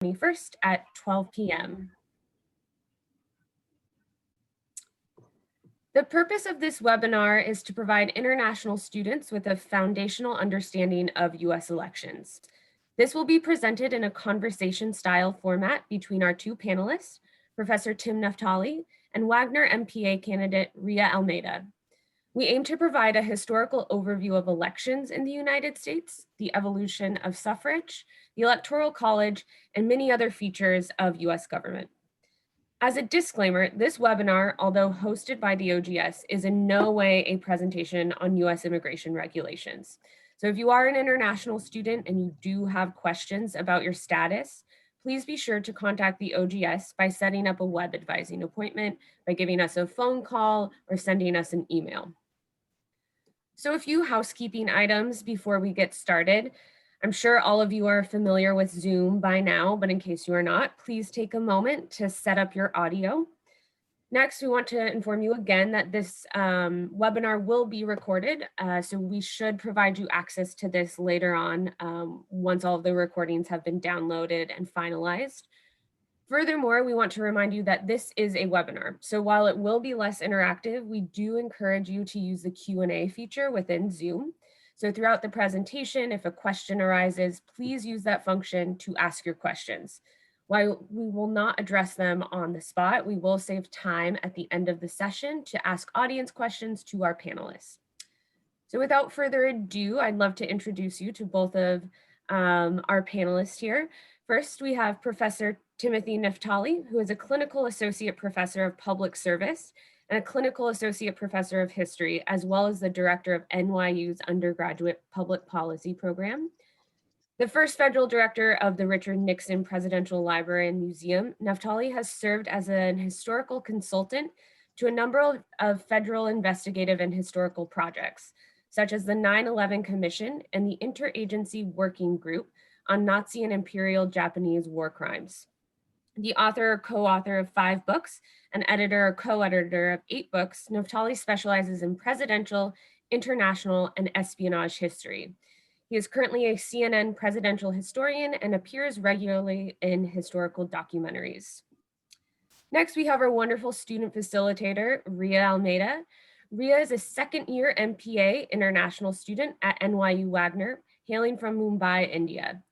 21st at 12 p.m. The purpose of this webinar is to provide international students with a foundational understanding of US elections. This will be presented in a conversation style format between our two panelists, Professor Tim Naftali and Wagner MPA candidate Rhea Almeida. We aim to provide a historical overview of elections in the United States, the evolution of suffrage, the Electoral College, and many other features of US government. As a disclaimer, this webinar, although hosted by the OGS, is in no way a presentation on US immigration regulations. So if you are an international student and you do have questions about your status, please be sure to contact the OGS by setting up a web advising appointment, by giving us a phone call, or sending us an email. So a few housekeeping items before we get started. I'm sure all of you are familiar with Zoom by now, but in case you are not, please take a moment to set up your audio. Next, we want to inform you again that this webinar will be recorded, so we should provide you access to this later on once all of the recordings have been downloaded and finalized. Furthermore, we want to remind you that this is a webinar. So while it will be less interactive, we do encourage you to use the Q&A feature within Zoom. So throughout the presentation, if a question arises, please use that function to ask your questions. While we will not address them on the spot, we will save time at the end of the session to ask audience questions to our panelists. So without further ado, I'd love to introduce you to both of our panelists here. First, we have Professor Timothy Naftali, who is a clinical associate professor of public service and a clinical associate professor of history, as well as the director of NYU's undergraduate public policy program. The first federal director of the Richard Nixon Presidential Library and Museum, Naftali has served as an historical consultant to a number of federal investigative and historical projects, such as the 9/11 Commission and the Interagency Working Group on Nazi and Imperial Japanese war crimes. The author or co-author of 5 books, and editor or co-editor of 8 books, Naftali specializes in presidential, international, and espionage history. He is currently a CNN presidential historian and appears regularly in historical documentaries. Next, we have our wonderful student facilitator, Rhea Almeida. Rhea is a second-year MPA international student at NYU Wagner, hailing from Mumbai, India.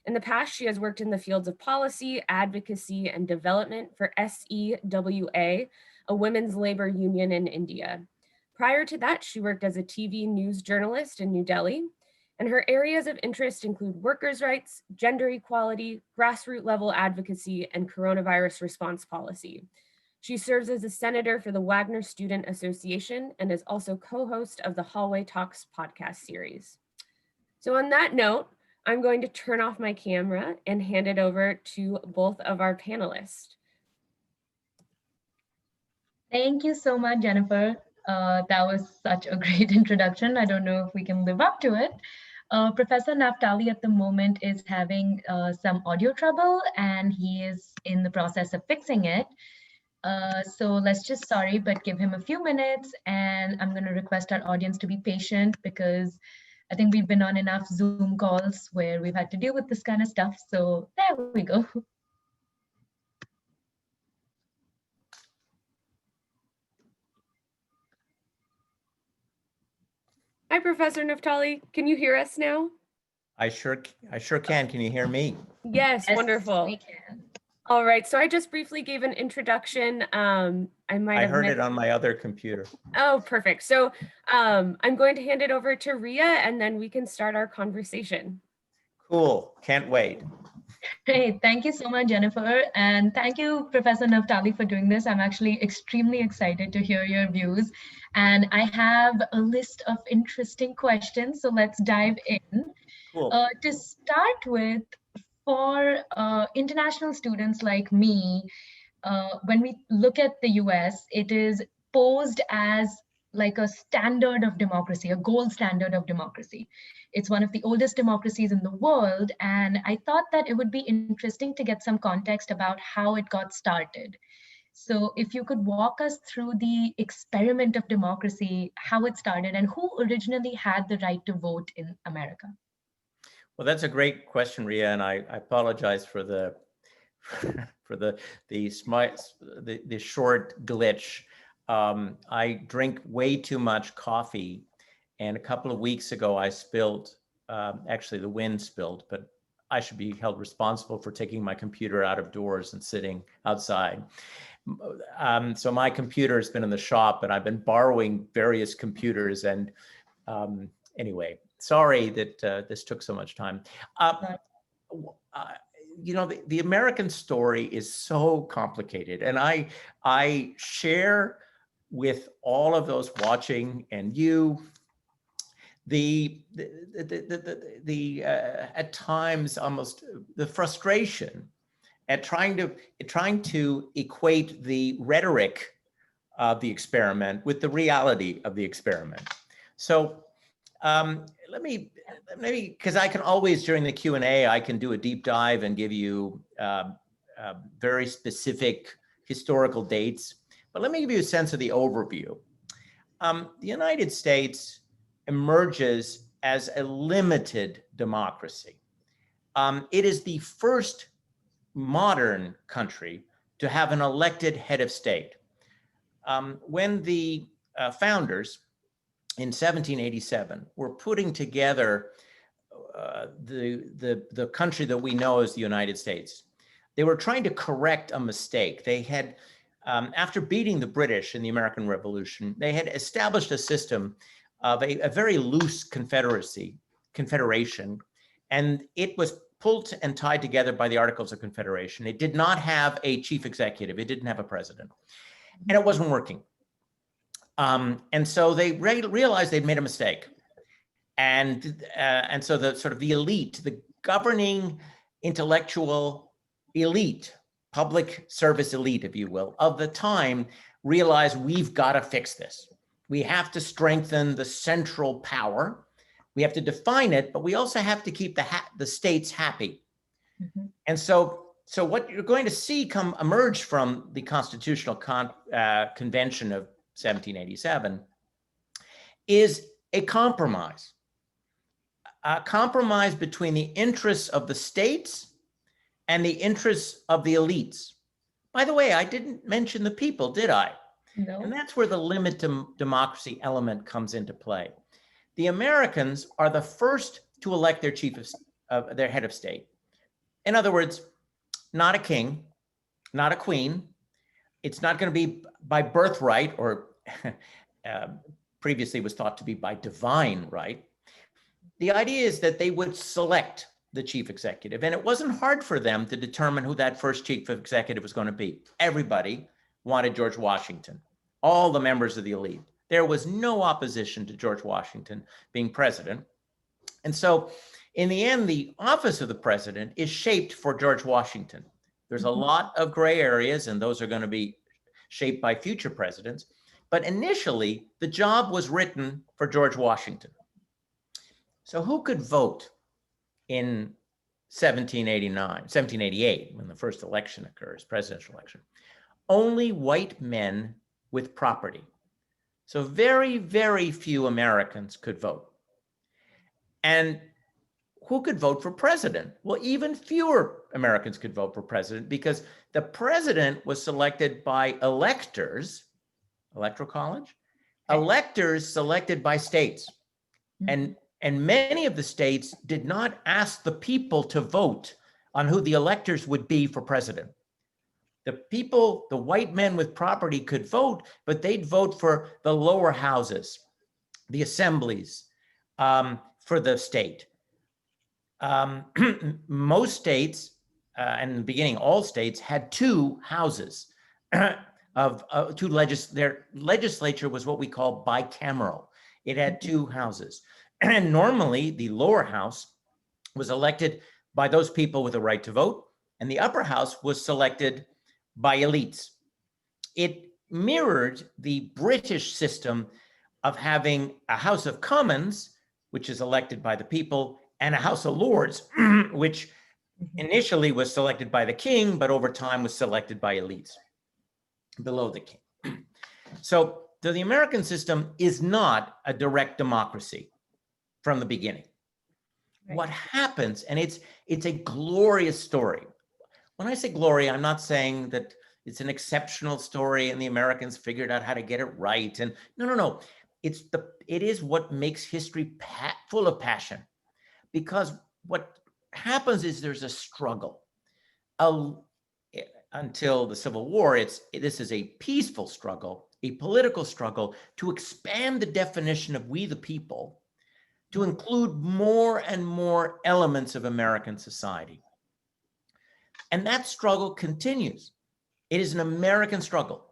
In the past, she has worked in the fields of policy, advocacy, and development for SEWA, a women's labor union in India. Prior to that, she worked as a TV news journalist in New Delhi, and her areas of interest include workers' rights, gender equality, grassroots level advocacy, and coronavirus response policy. She serves as a senator for the Wagner Student Association and is also co-host of the Hallway Talks podcast series. So on that note, I'm going to turn off my camera and hand it over to both of our panelists. Thank you so much, Jennifer. That was such a great introduction. I don't know if we can live up to it. Professor Naftali at the moment is having some audio trouble, and he is in the process of fixing it. So let's just, but give him a few minutes, and I'm going to request our audience to be patient because I think we've been on enough Zoom calls where we've had to deal with this kind of stuff. So there we go. Hi, Professor Naftali. Can you hear us now? I sure can. Can you hear me? Yes, wonderful. We can. All right, so I just briefly gave an introduction. I heard it on my other computer. Oh, perfect. So I'm going to hand it over to Rhea and then we can start our conversation. Cool, can't wait. Great, thank you so much, Jennifer. And thank you, Professor Naftali, for doing this. I'm actually extremely excited to hear your views. And I have a list of interesting questions, so let's dive in. Cool. To start with, for international students like me, when we look at the US, it is posed as like a standard of democracy, a gold standard of democracy. It's one of the oldest democracies in the world, and I thought that it would be interesting to get some context about how it got started. So if you could walk us through the experiment of democracy, how it started, and who originally had the right to vote in America? Well, that's a great question, Rhea, and I apologize for the for the short glitch. I drink way too much coffee, and a couple of weeks ago I spilled. Actually, the wind spilled, but I should be held responsible for taking my computer out of doors and sitting outside. So my computer has been in the shop, and I've been borrowing various computers. And anyway, sorry that this took so much time. You know, the American story is so complicated, and I share with all of those watching and you at times almost the frustration at trying to equate the rhetoric of the experiment with the reality of the experiment. So maybe because I can always during the Q&A I can do a deep dive and give you very specific historical dates. But let me give you a sense of the overview. The United States emerges as a limited democracy. It is the first modern country to have an elected head of state. When the founders in 1787 were putting together the country that we know as the United States, they were trying to correct a mistake. They had, after beating the British in the American Revolution, they had established a system of a very loose confederation, and it was pulled and tied together by the Articles of Confederation. It did not have a chief executive. It didn't have a president, and it wasn't working. And so they realized they'd made a mistake. And so the sort of the elite, the governing intellectual elite, public service elite, if you will, of the time realized we've got to fix this. We have to strengthen the central power. We have to define it, but we also have to keep the states happy. Mm-hmm. And so what you're going to see emerge from the Constitutional Convention of 1787 is a compromise between the interests of the states and the interests of the elites. By the way, I didn't mention the people, did I? No. And that's where the limit to democracy element comes into play. The Americans are the first to elect their their head of state. In other words, not a king, not a queen. It's not going to be by birthright, or previously was thought to be by divine right. The idea is that they would select the chief executive, and it wasn't hard for them to determine who that first chief executive was going to be. Everybody wanted George Washington, all the members of the elite. There was no opposition to George Washington being president. And so in the end, the office of the president is shaped for George Washington. There's a lot of gray areas, and those are going to be shaped by future presidents. But initially, the job was written for George Washington. So who could vote in 1788, when the first election occurs, presidential election? Only white men with property. So very, very few Americans could vote. And who could vote for president? Well, even fewer Americans could vote for president, because the president was selected by electors, electoral college, electors selected by states. And many of the states did not ask the people to vote on who the electors would be for president. The people, the white men with property could vote, but they'd vote for the lower houses, the assemblies, for the state. Most states, and in the beginning, all states had two houses their legislature was what we call bicameral. It had two houses. And normally the lower house was elected by those people with a right to vote, and the upper house was selected by elites. It mirrored the British system of having a House of Commons, which is elected by the people, and a House of Lords, which initially was selected by the king, but over time was selected by elites below the king. So the American system is not a direct democracy from the beginning. Right. What happens, and it's a glorious story. when I say glory, I'm not saying that it's an exceptional story and the Americans figured out how to get it right. And no. It is what makes history full of passion, because what happens is there's a struggle. Until the Civil War, this is a peaceful struggle, a political struggle to expand the definition of we the people to include more and more elements of American society. And that struggle continues. It is an American struggle.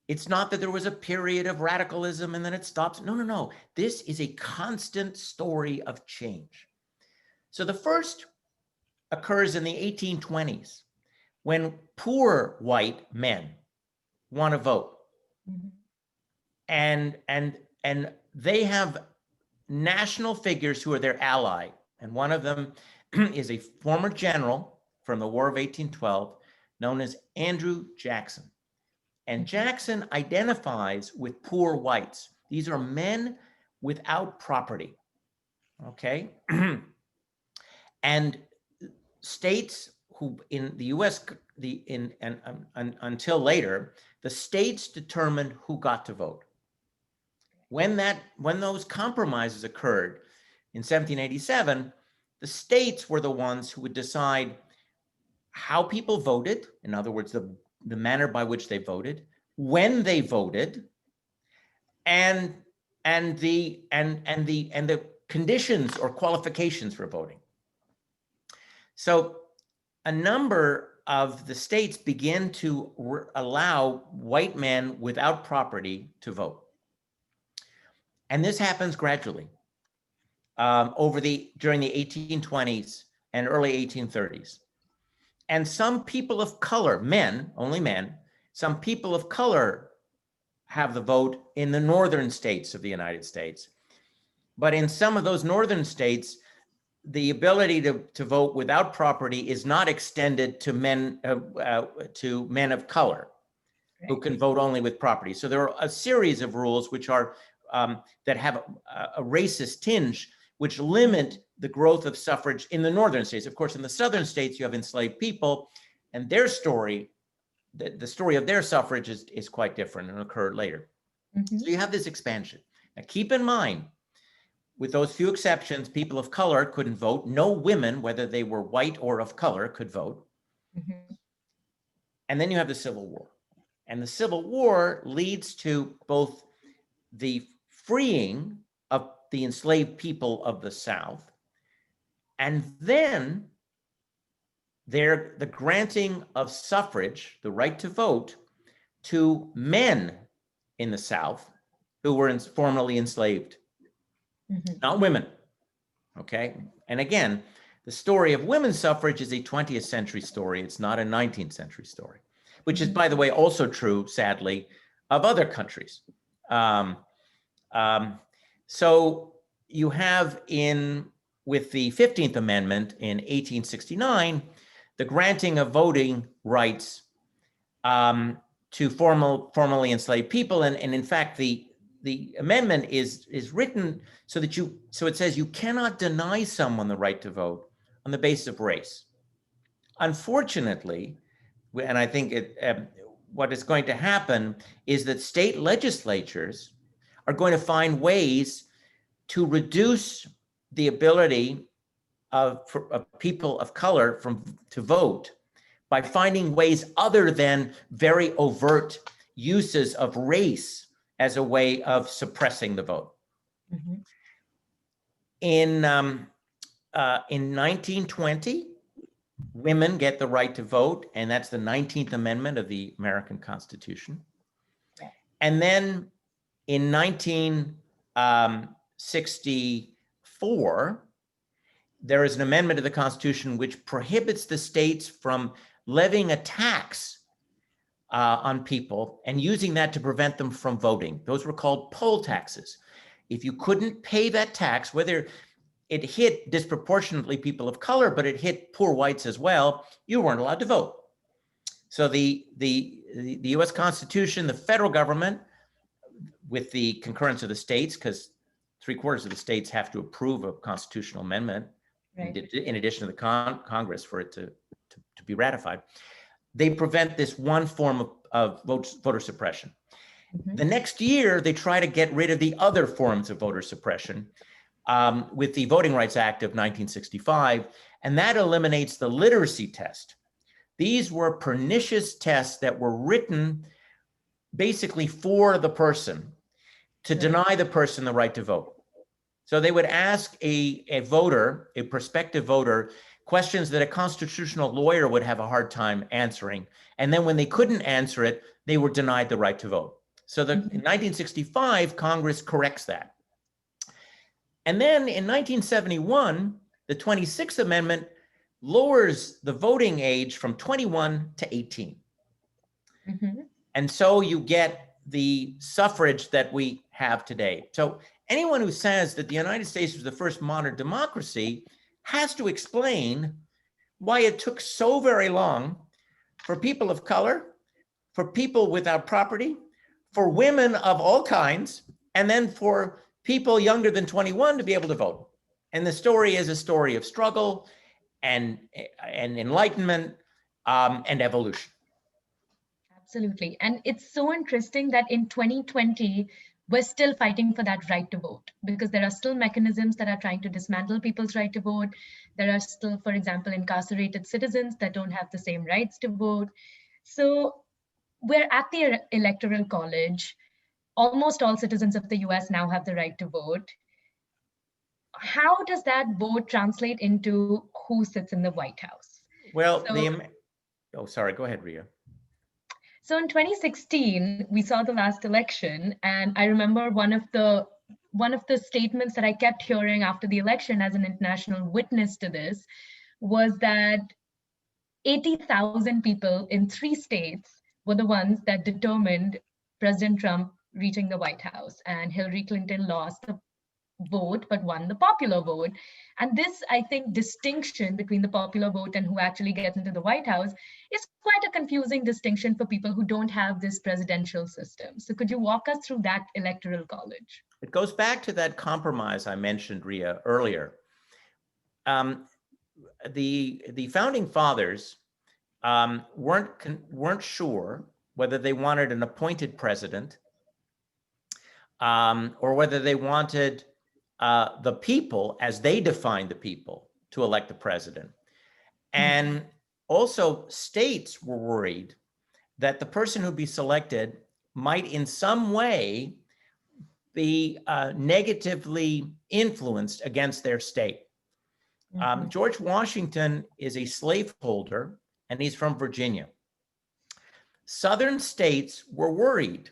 It's not that there was a period of radicalism and then it stops. No. This is a constant story of change. So the first occurs in the 1820s when poor white men want to vote. And they have national figures who are their ally. And one of them is a former general from the War of 1812 known as Andrew Jackson. And Jackson identifies with poor whites. These are men without property, okay? And states who in the US, until later, the states determined who got to vote. When those compromises occurred in 1787, the states were the ones who would decide how people voted, in other words, the manner by which they voted, when they voted, and the conditions or qualifications for voting. So a number of the states begin to allow white men without property to vote. And this happens gradually during the 1820s and early 1830s. And some people of color, only men, some people of color have the vote in the northern states of the United States. But in some of those northern states, the ability to vote without property is not extended to men of color who can vote only with property. So there are a series of rules which are that have a racist tinge, which limit the growth of suffrage in the northern states. Of course, in the southern states, you have enslaved people, and their story, the story of their suffrage is quite different and occurred later. So you have this expansion. Now keep in mind, with those few exceptions, people of color couldn't vote. No women, whether they were white or of color, could vote. And then you have the Civil War. And the Civil War leads to both the freeing of the enslaved people of the South, and then the granting of suffrage, the right to vote, to men in the South who were formerly enslaved, not women, okay? And again, the story of women's suffrage is a 20th century story. It's not a 19th century story, which is, by the way, also true, sadly, of other countries. So you have with the 15th Amendment in 1869, the granting of voting rights to formerly enslaved people. And in fact, the amendment is written so it says you cannot deny someone the right to vote on the basis of race. Unfortunately, and I think what is going to happen is that state legislatures are going to find ways to reduce the ability of people of color to vote by finding ways other than very overt uses of race as a way of suppressing the vote. In 1920, women get the right to vote, and that's the 19th Amendment of the American Constitution. And then in 1964, there is an amendment of the Constitution which prohibits the states from levying a tax on people and using that to prevent them from voting. Those were called poll taxes. If you couldn't pay that tax, whether it hit disproportionately people of color, but it hit poor whites as well, you weren't allowed to vote. So the US Constitution, the federal government, with the concurrence of the states, because 3/4 of the states have to approve a constitutional amendment, in addition to the Congress for it to to be ratified, they prevent this one form of voter suppression. The next year, they try to get rid of the other forms of voter suppression with the Voting Rights Act of 1965, and that eliminates the literacy test. These were pernicious tests that were written basically for the person to deny the person the right to vote. So they would ask a voter, a prospective voter, questions that a constitutional lawyer would have a hard time answering. And then when they couldn't answer it, they were denied the right to vote. So in 1965, Congress corrects that. And then in 1971, the 26th Amendment lowers the voting age from 21 to 18. And so you get the suffrage that we have today. So anyone who says that the United States was the first modern democracy has to explain why it took so very long for people of color, for people without property, for women of all kinds, and then for people younger than 21 to be able to vote. And the story is a story of struggle and enlightenment and evolution. Absolutely. And it's so interesting that in 2020, we're still fighting for that right to vote, because there are still mechanisms that are trying to dismantle people's right to vote. There are still, for example, incarcerated citizens that don't have the same rights to vote. So we're at the Electoral College. Almost all citizens of the US now have the right to vote. How does that vote translate into who sits in the White House? Well, sorry, go ahead, Rhea. So in 2016, we saw the last election, and I remember one of the statements that I kept hearing after the election as an international witness to this was that 80,000 people in 3 states were the ones that determined President Trump reaching the White House, and Hillary Clinton lost the vote but won the popular vote. And this, I think, distinction between the popular vote and who actually gets into the White House is quite a confusing distinction for people who don't have this presidential system. So could you walk us through that Electoral College? It goes back to that compromise I mentioned, Rhea, earlier. The founding fathers weren't sure whether they wanted an appointed president or whether they wanted the people, as they defined the people, to elect the president. And also states were worried that the person who'd be selected might in some way be negatively influenced against their state. George Washington is a slaveholder, and he's from Virginia. Southern states were worried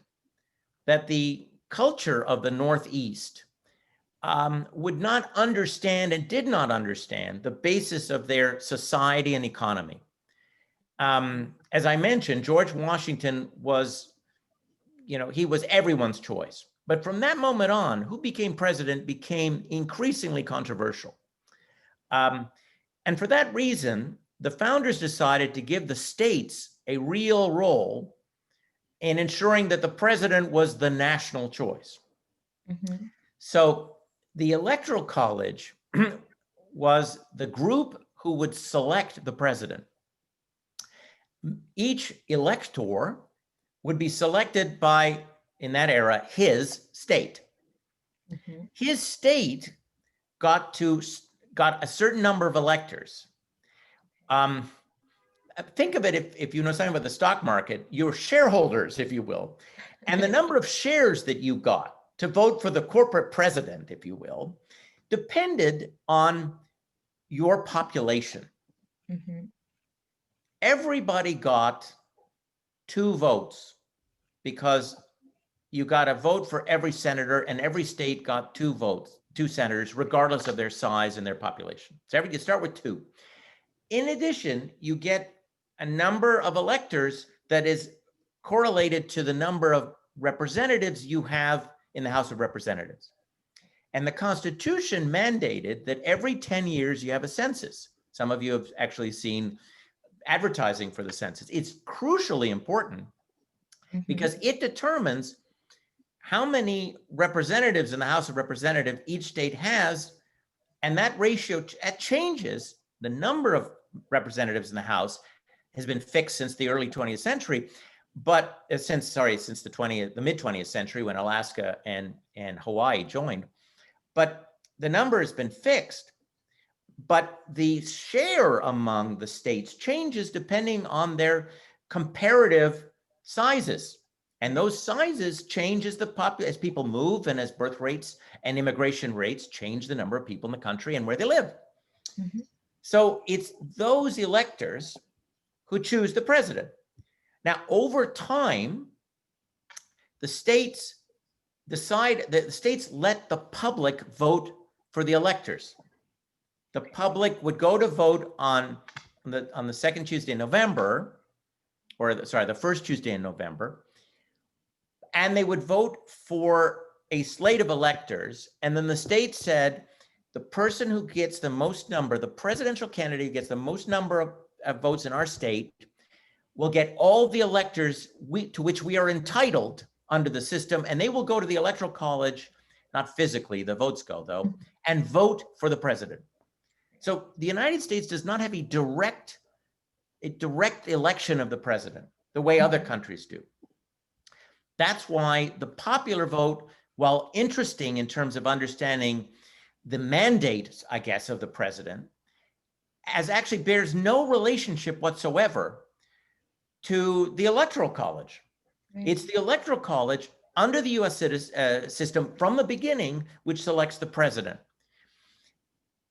that the culture of the Northeast would not understand and did not understand the basis of their society and economy. As I mentioned, George Washington was, he was everyone's choice. But from that moment on, who became president became increasingly controversial. And for that reason, the founders decided to give the states a real role in ensuring that the president was the national choice. So the Electoral College was the group who would select the president. Each elector would be selected by, in that era, his state. His state got a certain number of electors. Think of it, if you know something about the stock market, your shareholders, if you will, and the number of shares that you got to vote for the corporate president, if you will, depended on your population. Everybody got 2 votes because you got a vote for every senator, and every state got 2 votes, 2 senators, regardless of their size and their population. So you start with 2. In addition, you get a number of electors that is correlated to the number of representatives you have in the House of Representatives. And the Constitution mandated that every 10 years you have a census. Some of you have actually seen advertising for the census. It's crucially important because it determines how many representatives in the House of Representatives each state has, and that ratio changes. The number of representatives in the House has been fixed since the early 20th century, but since the mid 20th century when Alaska and Hawaii joined. But the number has been fixed. But the share among the states changes depending on their comparative sizes. And those sizes change as as people move and as birth rates and immigration rates change the number of people in the country and where they live. Mm-hmm. So it's those electors who choose the president. Now, over time, the states let the public vote for the electors. The public would go to vote on the second Tuesday in November, or the first Tuesday in November, and they would vote for a slate of electors. And then the state said, the person who gets the most number, the presidential candidate who gets the most number of votes in our state, will get all the electors to which we are entitled under the system, and they will go to the Electoral College, not physically, the votes go though, and vote for the president. So the United States does not have a direct election of the president the way other countries do. That's why the popular vote, while interesting in terms of understanding the mandate, I guess, of the president, actually bears no relationship whatsoever to the Electoral College. Right. It's the Electoral College under the US system from the beginning, which selects the president.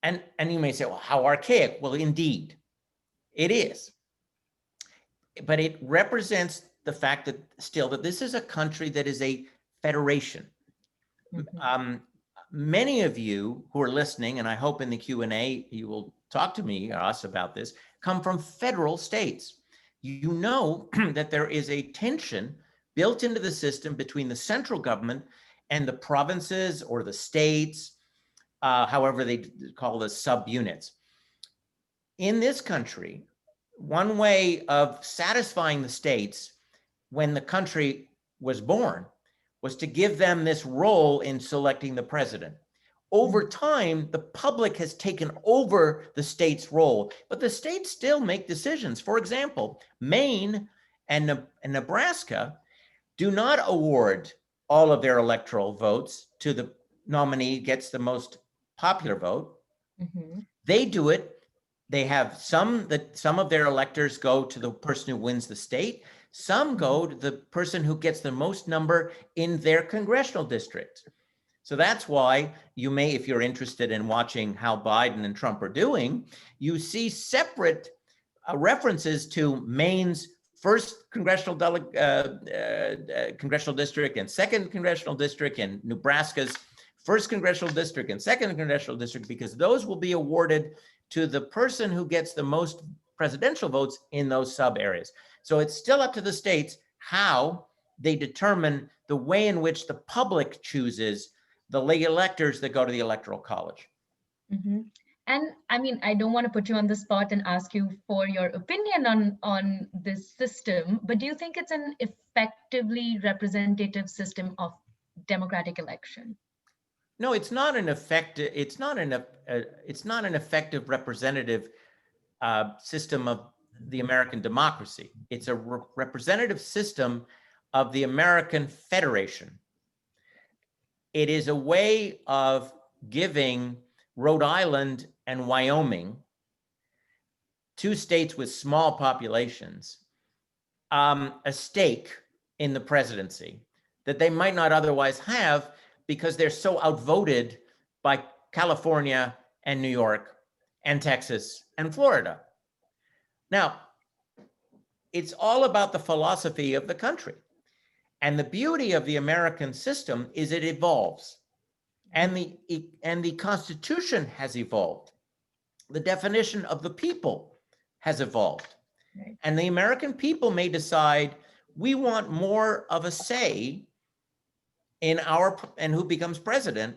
And you may say, well, how archaic? Well, indeed, it is. But it represents the fact that still that this is a country that is a federation. Mm-hmm. Many of you who are listening, and I hope in the Q&A you will talk to me or us about this, come from federal states. You know that there is a tension built into the system between the central government and the provinces or the states, however they call the subunits. In this country, one way of satisfying the states when the country was born was to give them this role in selecting the president. Over time, the public has taken over the state's role, but the states still make decisions. For example, Maine and Nebraska do not award all of their electoral votes to the nominee who gets the most popular vote. Mm-hmm. They do it. They have some of their electors go to the person who wins the state. Some go to the person who gets the most number in their congressional district. So that's why you may, if you're interested in watching how Biden and Trump are doing, you see separate references to Maine's first congressional district and second congressional district, and Nebraska's first congressional district and second congressional district, because those will be awarded to the person who gets the most presidential votes in those sub areas. So it's still up to the states how they determine the way in which the public chooses the electors that go to the Electoral College. Mm-hmm. And I mean, I don't want to put you on the spot and ask you for your opinion on this system, but do you think it's an effectively representative system of democratic election? No, it's not an effective representative system of the American democracy. It's a representative system of the American Federation. It is a way of giving Rhode Island and Wyoming, two states with small populations, a stake in the presidency that they might not otherwise have because they're so outvoted by California and New York and Texas and Florida. Now, it's all about the philosophy of the country. And the beauty of the American system is it evolves. And the Constitution has evolved. The definition of the people has evolved. Right. And the American people may decide we want more of a say in who becomes president,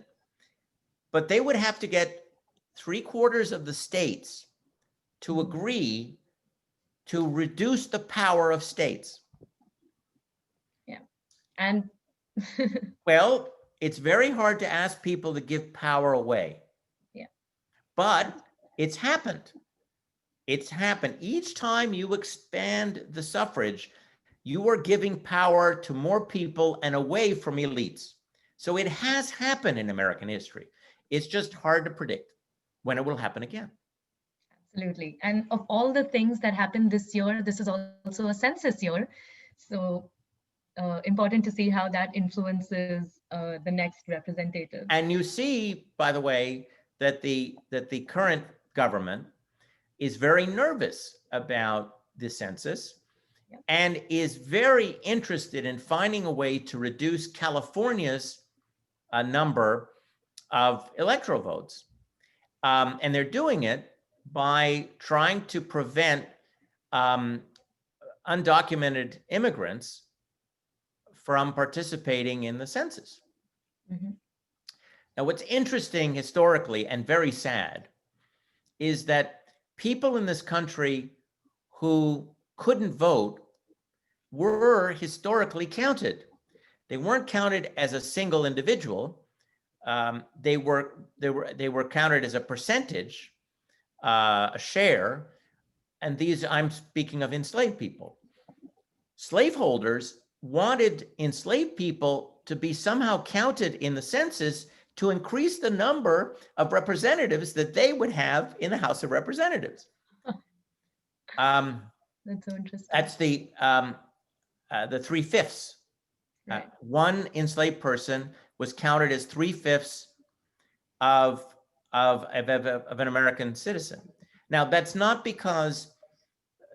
but they would have to get 3/4 of the states to agree to reduce the power of states. Yeah. And well, it's very hard to ask people to give power away. Yeah. But it's happened. It's happened. Each time you expand the suffrage, you are giving power to more people and away from elites. So it has happened in American history. It's just hard to predict when it will happen again. Absolutely. And of all the things that happened this year, this is also a census year. So important to see how that influences the next representatives. And you see, by the way, that the current government is very nervous about the census and is very interested in finding a way to reduce California's number of electoral votes. And they're doing it by trying to prevent undocumented immigrants from participating in the census. Mm-hmm. Now, what's interesting historically and very sad is that people in this country who couldn't vote were historically counted. They weren't counted as a single individual. They were counted as a percentage, a share, and these, I'm speaking of enslaved people. Slaveholders wanted enslaved people to be somehow counted in the census to increase the number of representatives that they would have in the House of Representatives. That's so interesting. That's the 3/5. Right. One enslaved person was counted as 3/5 of an American citizen. Now, that's not because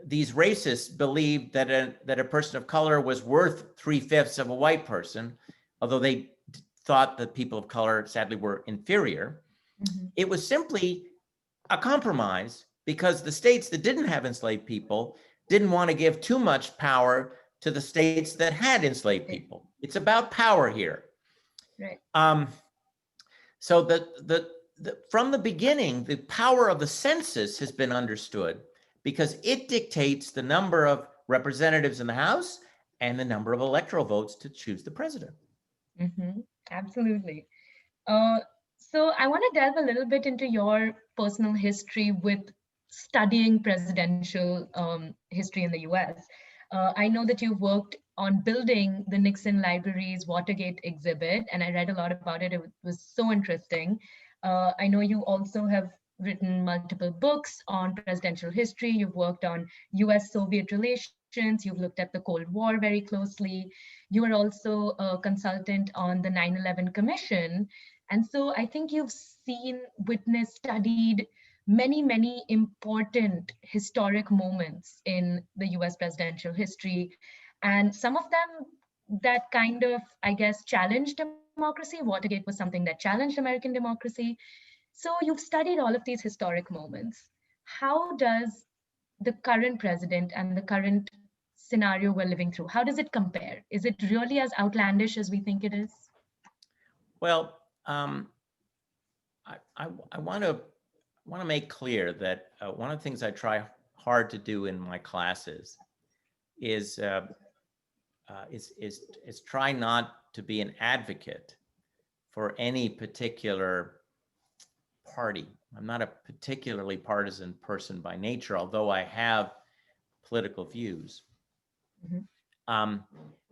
these racists believed that a person of color was worth 3/5 of a white person, although they thought that people of color sadly were inferior. Mm-hmm. It was simply a compromise because the states that didn't have enslaved people didn't want to give too much power to the states that had enslaved people. It's about power here. Right. So from the beginning, the power of the census has been understood because it dictates the number of representatives in the House and the number of electoral votes to choose the president. Mm-hmm. Absolutely. So I want to delve a little bit into your personal history with studying presidential history in the US. I know that you've worked on building the Nixon Library's Watergate exhibit, and I read a lot about it. It was so interesting. I know you also have written multiple books on presidential history. You've worked on US-Soviet relations. You've looked at the Cold War very closely. You were also a consultant on the 9/11 Commission. And so I think you've seen, witnessed, studied many, many important historic moments in the US presidential history. And some of them that kind of, I guess, challenged democracy. Watergate was something that challenged American democracy. So you've studied all of these historic moments. How does the current president and the current scenario we're living through, how does it compare? Is it really as outlandish as we think it is? Well, I want to make clear that one of the things I try hard to do in my classes is try not to be an advocate for any particular party. I'm not a particularly partisan person by nature, although I have political views. Mm-hmm.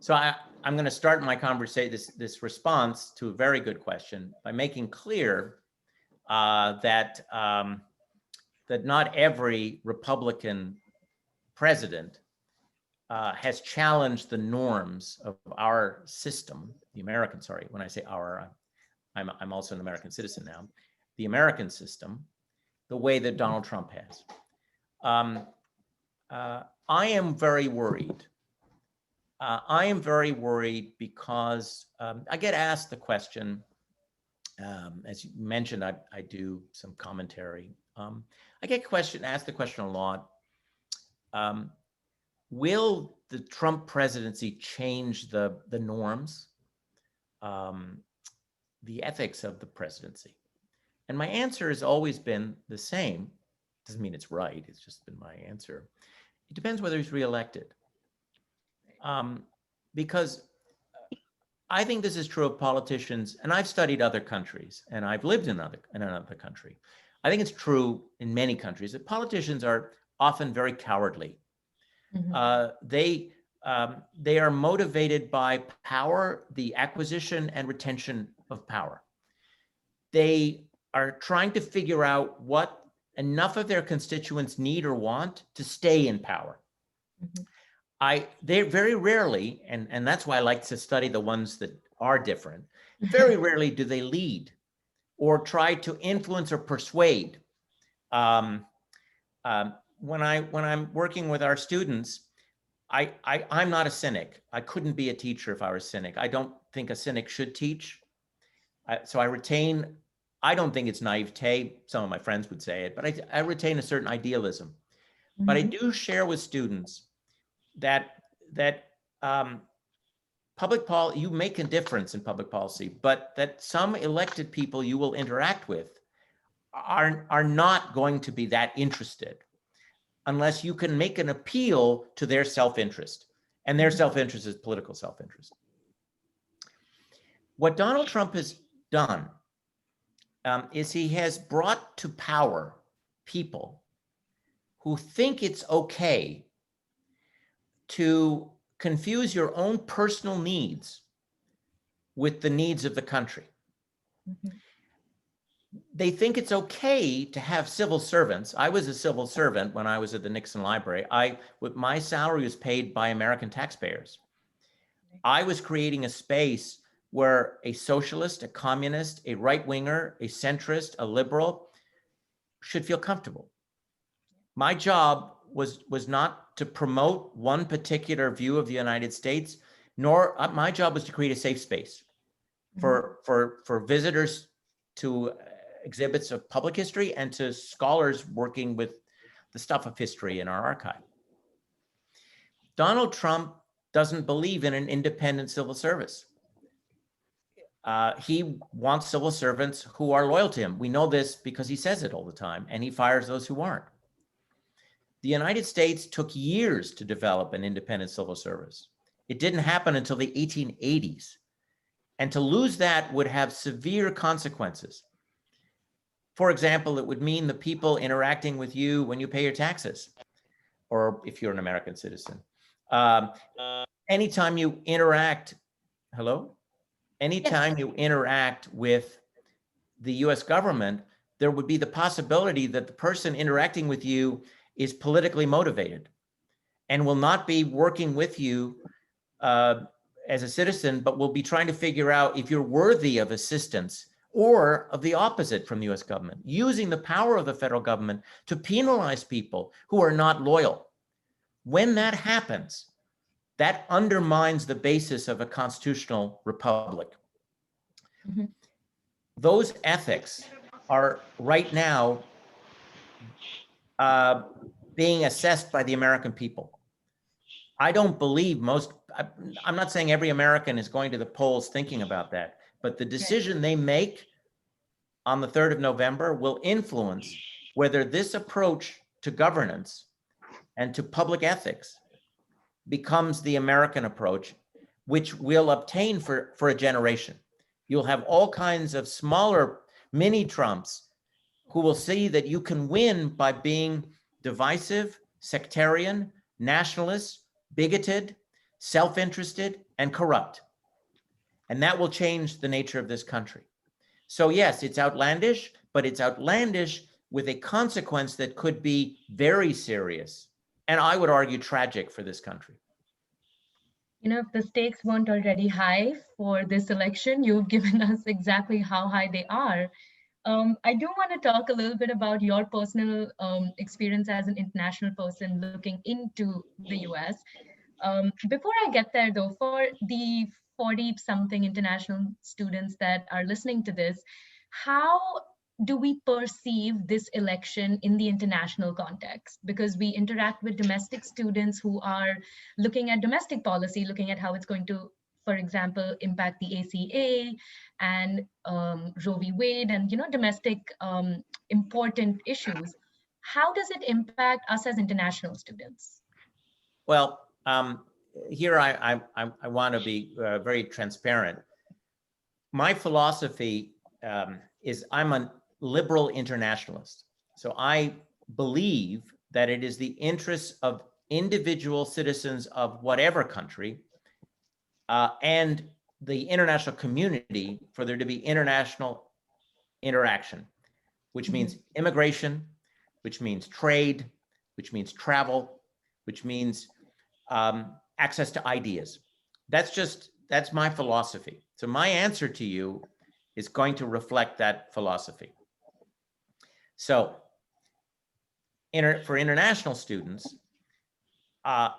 So I'm going to start my conversation, this response to a very good question, by making clear that not every Republican president has challenged the norms of our system, the American. Sorry, when I say our, I'm also an American citizen now. The American system, the way that Donald Trump has. I am very worried. I am very worried because I get asked the question, as you mentioned, I do some commentary. I get asked the question a lot. Will the Trump presidency change the norms, the ethics of the presidency? And my answer has always been the same. Doesn't mean it's right. It's just been my answer. It depends whether he's reelected. Because I think this is true of politicians, and I've studied other countries, and I've lived in another country. I think it's true in many countries that politicians are often very cowardly. Mhm. They are motivated by power, the acquisition and retention of power. They are trying to figure out what enough of their constituents need or want to stay in power. Mhm. They very rarely, and that's why I like to study the ones that are different, very rarely do they lead or try to influence or persuade. Um, when I'm working with our students, I'm not a cynic. I couldn't be a teacher if I were a cynic. I don't think a cynic should teach. So I don't think it's naivete. Some of my friends would say it, but I retain a certain idealism. But I Mhm. do share with students that public policy, you make a difference in public policy, but that some elected people you will interact with are not going to be that interested unless you can make an appeal to their self-interest. And their self-interest is political self-interest. What Donald Trump has done is he has brought to power people who think it's okay to confuse your own personal needs with the needs of the country. Mhm. They think it's okay to have civil servants. I was a civil servant when I was at the Nixon Library. My salary was paid by American taxpayers. I was creating a space where a socialist, a communist, a right-winger, a centrist, a liberal should feel comfortable. My job was not to promote one particular view of the United States, nor my job was to create a safe space for visitors to exhibits of public history and to scholars working with the stuff of history in our archive. Donald Trump doesn't believe in an independent civil service. He wants civil servants who are loyal to him. We know this because he says it all the time, and he fires those who aren't. The United States took years to develop an independent civil service. It didn't happen until the 1880s. And to lose that would have severe consequences. For example, it would mean the people interacting with you when you pay your taxes, or if you're an American citizen. Um, anytime you interact, hello? Anytime you interact with the US government, there would be the possibility that the person interacting with you is politically motivated and will not be working with you as a citizen, but will be trying to figure out if you're worthy of assistance or of the opposite from the US government, using the power of the federal government to penalize people who are not loyal. When that happens, that undermines the basis of a constitutional republic. Mhm. Those ethics are right now being assessed by the American people. I don't believe I'm not saying every American is going to the polls thinking about that, but the decision they make on the 3rd of November will influence whether this approach to governance and to public ethics becomes the American approach, which will obtain for a generation. You'll have all kinds of smaller mini Trumps who will see that you can win by being divisive, sectarian, nationalist, bigoted, self-interested, and corrupt. And that will change the nature of this country. So yes, it's outlandish, but it's outlandish with a consequence that could be very serious, and I would argue tragic for this country. You know, if the stakes weren't already high for this election, you've given us exactly how high they are. I do want to talk a little bit about your personal experience as an international person looking into the US. Before I get there, though, for the 40 something international students that are listening to this, how do we perceive this election in the international context? Because we interact with domestic students who are looking at domestic policy, looking at how it's going to, for example, impact the ACA and Roe v. Wade and, you know, domestic important issues. How does it impact us as international students? Well, here I want to be very transparent. My philosophy is I'm a liberal internationalist. So I believe that it is the interests of individual citizens of whatever country and the international community for there to be international interaction, which means immigration, which means trade, which means travel, which means access to ideas. That's my philosophy. So my answer to you is going to reflect that philosophy. So for international students, the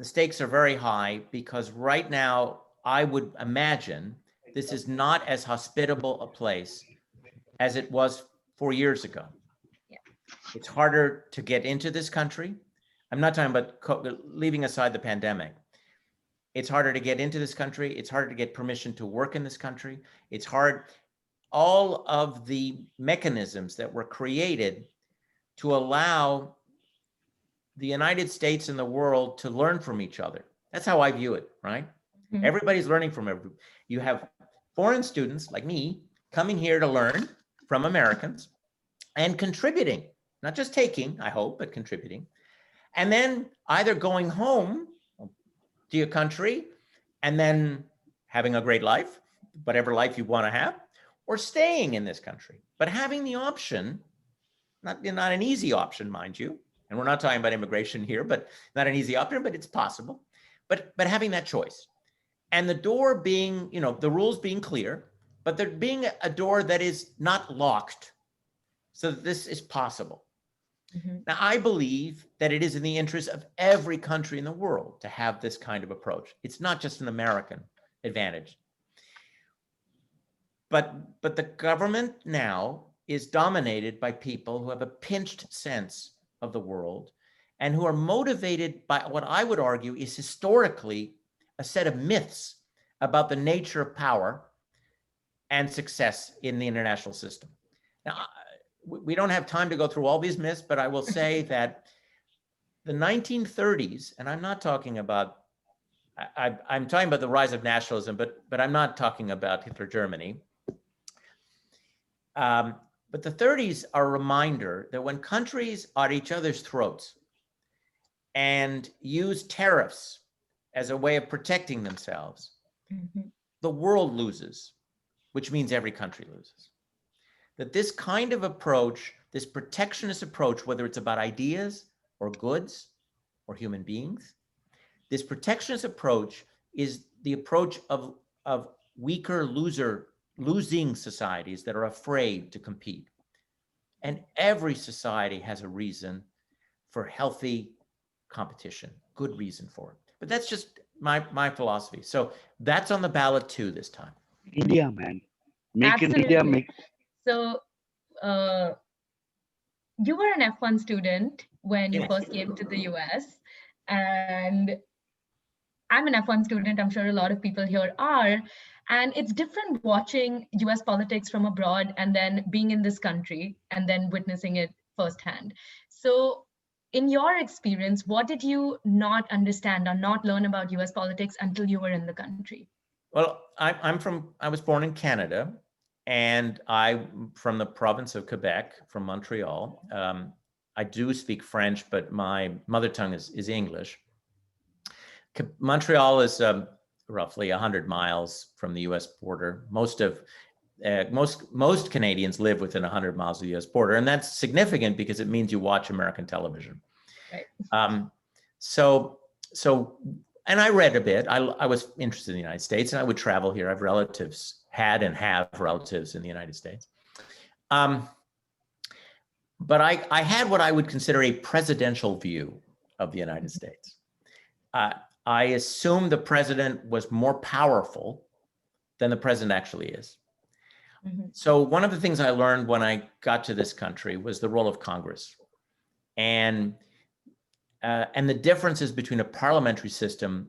stakes are very high because right now, I would imagine this is not as hospitable a place as it was 4 years ago. Yeah. It's harder to get into this country. I'm not talking about leaving aside the pandemic. It's harder to get into this country. It's harder to get permission to work in this country. It's hard. All of the mechanisms that were created to allow the United States and the world to learn from each other. That's how I view it, right? Mm-hmm. Everybody's learning from everybody. You have foreign students like me coming here to learn from Americans and contributing, not just taking, I hope, but contributing. And then either going home to your country and then having a great life, whatever life you want to have, or staying in this country, but having the option, not an easy option, mind you, and we're not talking about immigration here, but not an easy option, but it's possible, but having that choice. And the door being, the rules being clear, but there being a door that is not locked so that this is possible. Mm-hmm. Now, I believe that it is in the interest of every country in the world to have this kind of approach. It's not just an American advantage. But the government now is dominated by people who have a pinched sense of the world and who are motivated by what I would argue is historically a set of myths about the nature of power and success in the international system. Now, we don't have time to go through all these myths, but I will say that the 1930s, and I'm not talking about, I'm talking about the rise of nationalism, but I'm not talking about Hitler Germany. But the 30s are a reminder that when countries are at each other's throats and use tariffs as a way of protecting themselves, mm-hmm. the world loses, which means every country loses. That this kind of approach, this protectionist approach, whether it's about ideas or goods or human beings, this protectionist approach is the approach of weaker losing societies that are afraid to compete. And every society has a reason for healthy competition, good reason for it. But that's just my philosophy. So that's on the ballot too this time. India, man. Make Absolutely. India, make. So you were an F1 student when you first came to the US, and I'm an F1 student. I'm sure a lot of people here are. And it's different watching US politics from abroad and then being in this country and then witnessing it firsthand. So in your experience, what did you not understand or not learn about US politics until you were in the country? Well, I was born in Canada, and I'm from the province of Quebec, from Montreal. I do speak French, but my mother tongue is English. Montreal is roughly 100 miles from the U.S. border. Most Canadians live within 100 miles of the U.S. border, and that's significant because it means you watch American television. Right. And I read a bit. I was interested in the United States, and I would travel here. I have relatives, had and have relatives in the United States. But I had what I would consider a presidential view of the United States. I assumed the president was more powerful than the president actually is. Mm-hmm. So one of the things I learned when I got to this country was the role of Congress and the differences between a parliamentary system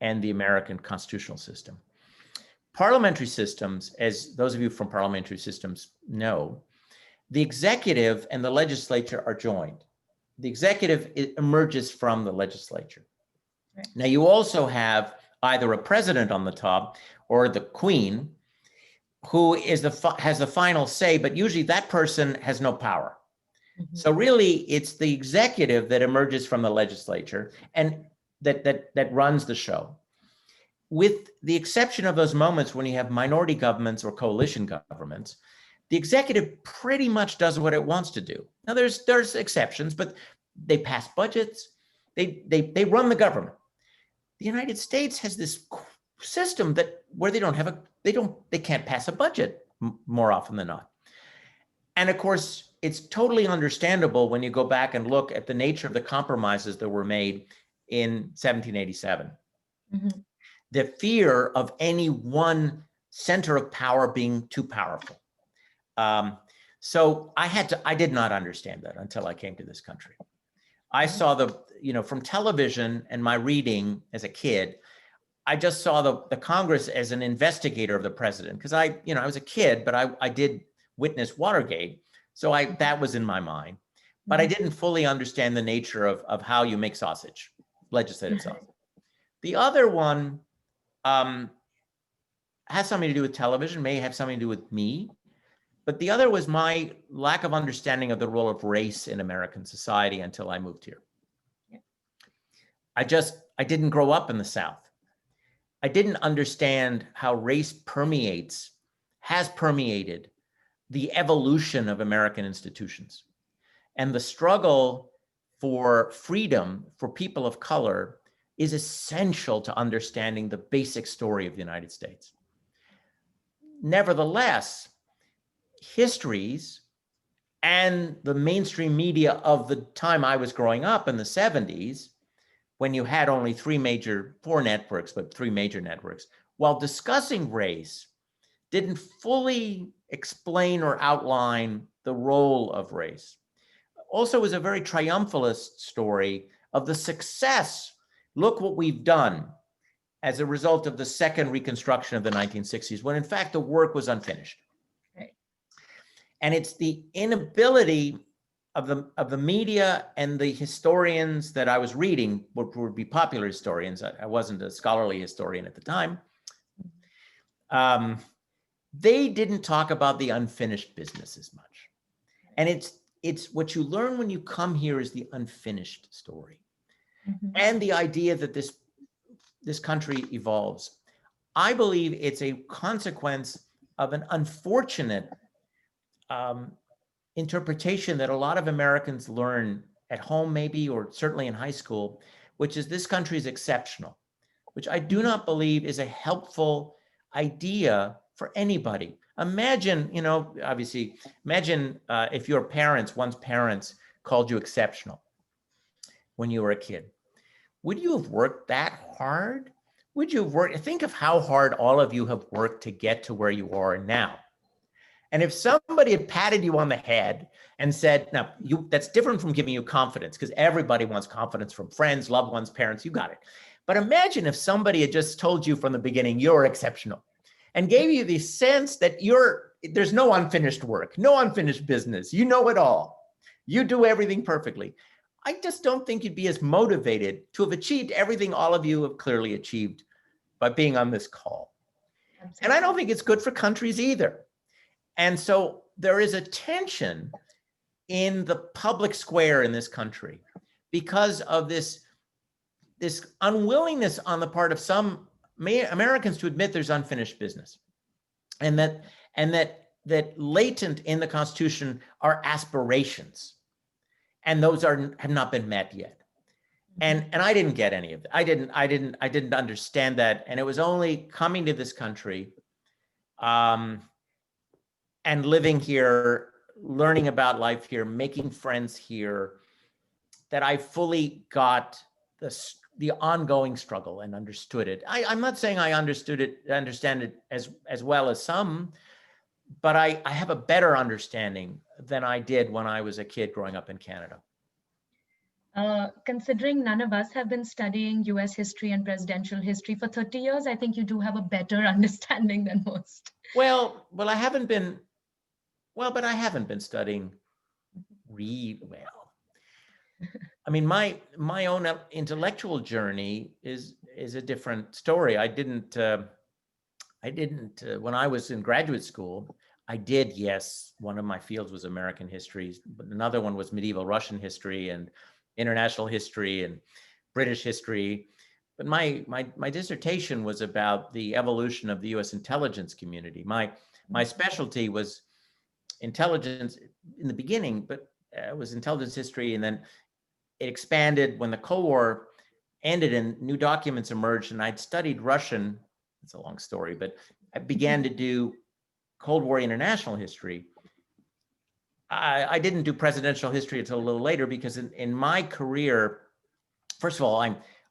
and the American constitutional system. Parliamentary systems, as those of you from parliamentary systems know, the executive and the legislature are joined. The executive emerges from the legislature. Right. Now, you also have either a president on the top or the queen, who has the final say, but usually that person has no power. So really, it's the executive that emerges from the legislature and that runs the show. With the exception of those moments when you have minority governments or coalition governments, the executive pretty much does what it wants to do. Now, there's exceptions, but they pass budgets, they run the government. The United States has this system where they can't pass a budget more often than not. And of course, it's totally understandable when you go back and look at the nature of the compromises that were made in 1787. The fear of any one center of power being too powerful. So I did not understand that until I came to this country. I saw from television and my reading as a kid, I just saw the Congress as an investigator of the president, because I was a kid, but I did witness Watergate. So that was in my mind, but I didn't fully understand the nature of how you make sausage, legislative sausage. The other one has something to do with television, may have something to do with me, but the other was my lack of understanding of the role of race in American society until I moved here. Yeah. I didn't grow up in the South. I didn't understand how race has permeated the evolution of American institutions. And the struggle for freedom for people of color is essential to understanding the basic story of the United States. Nevertheless, histories and the mainstream media of the time I was growing up in the 70s, when you had only three major networks, while discussing race, didn't fully explain or outline the role of race. Also, it was a very triumphalist story of the success. Look what we've done as a result of the second Reconstruction of the 1960s, when in fact the work was unfinished. Right. And it's the inability of the media and the historians that I was reading, would be popular historians. I wasn't a scholarly historian at the time. They didn't talk about the unfinished business as much. And it's what you learn when you come here is the unfinished story. And the idea that this country evolves. I believe it's a consequence of an unfortunate interpretation that a lot of Americans learn at home, maybe, or certainly in high school, which is this country is exceptional, which I do not believe is a helpful idea for anybody. Imagine, imagine if one's parents called you exceptional when you were a kid. Would you have worked that hard? Would you have worked? Think of how hard all of you have worked to get to where you are now. And if somebody had patted you on the head and said, now, that's different from giving you confidence, because everybody wants confidence from friends, loved ones, parents, you got it. But imagine if somebody had just told you from the beginning, you're exceptional, and gave you the sense that there's no unfinished work, no unfinished business. You know it all. You do everything perfectly. I just don't think you'd be as motivated to have achieved everything all of you have clearly achieved by being on this call. Absolutely. And I don't think it's good for countries either. And so there is a tension in the public square in this country because of this unwillingness on the part of some Americans to admit there's unfinished business, and that latent in the Constitution are aspirations, and those have not been met yet. And I didn't get any of that. I didn't understand that, and it was only coming to this country and living here, learning about life here, making friends here, that I fully got the ongoing struggle and understood it. I'm not saying I understand it as well as some, but I have a better understanding than I did when I was a kid growing up in Canada. Considering none of us have been studying US history and presidential history for 30 years, I think you do have a better understanding than most. Well, I haven't been studying really well. I mean, my own intellectual journey is a different story. I didn't when I was in graduate school, I did, yes. One of my fields was American history, but another one was medieval Russian history and international history and British history. But my dissertation was about the evolution of the U.S. intelligence community. My specialty was intelligence in the beginning, but it was intelligence history, and then it expanded when the Cold War ended and new documents emerged, and I'd studied Russian. It's a long story, but I began to do Cold War international history. I didn't do presidential history until a little later because in my career, first of all,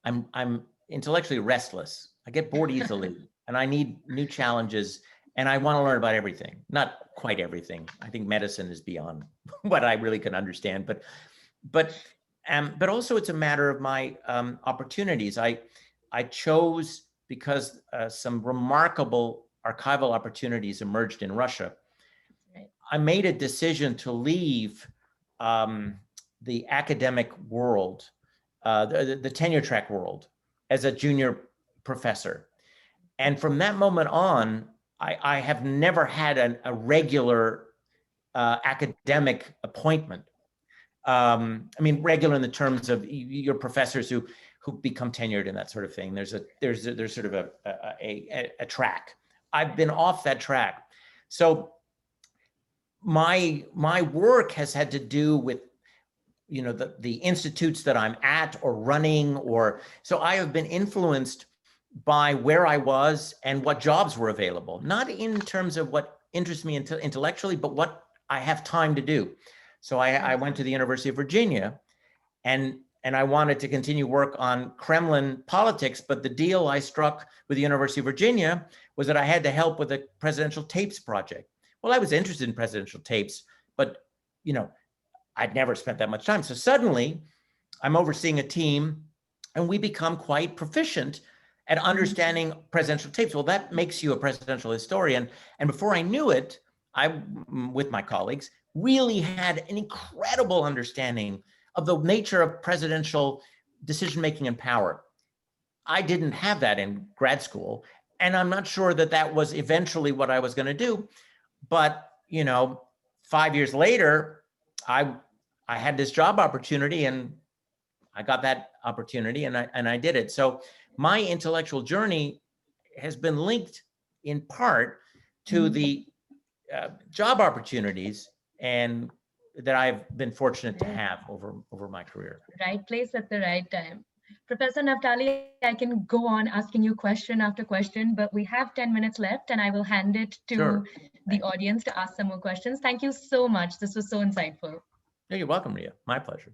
I'm intellectually restless. I get bored easily, and I need new challenges, and I want to learn about everything. Not quite everything. I think medicine is beyond what I really can understand, but also it's a matter of my opportunities. I chose because some remarkable archival opportunities emerged in Russia. Right. I made a decision to leave the academic world, the tenure track world, as a junior professor. And from that moment on, I have never had a regular academic appointment. I mean, regular in the terms of your professors who become tenured and that sort of thing. There's sort of a track. I've been off that track. So my work has had to do with, you know, the institutes that I'm at or running, or so I have been influenced by where I was and what jobs were available, not in terms of what interests me intellectually, but what I have time to do. So I went to the University of Virginia, and I wanted to continue work on Kremlin politics, but the deal I struck with the University of Virginia was that I had to help with a presidential tapes project. Well, I was interested in presidential tapes, but you know, I'd never spent that much time. So suddenly I'm overseeing a team and we become quite proficient at understanding presidential tapes. Well, that makes you a presidential historian. And before I knew it, I, with my colleagues, really had an incredible understanding of the nature of presidential decision-making and power. I didn't have that in grad school, and I'm not sure that that was eventually what I was going to do. But, you know, 5 years later, I had this job opportunity, and I got that opportunity, and I did it. So my intellectual journey has been linked in part to the job opportunities and that I've been fortunate to have over my career. Right place at the right time. Professor Naftali, I can go on asking you question after question, but we have 10 minutes left, and I will hand it to Sure. the audience to ask some more questions. Thank you so much. This was so insightful. Yeah, you're welcome, Rhea. My pleasure.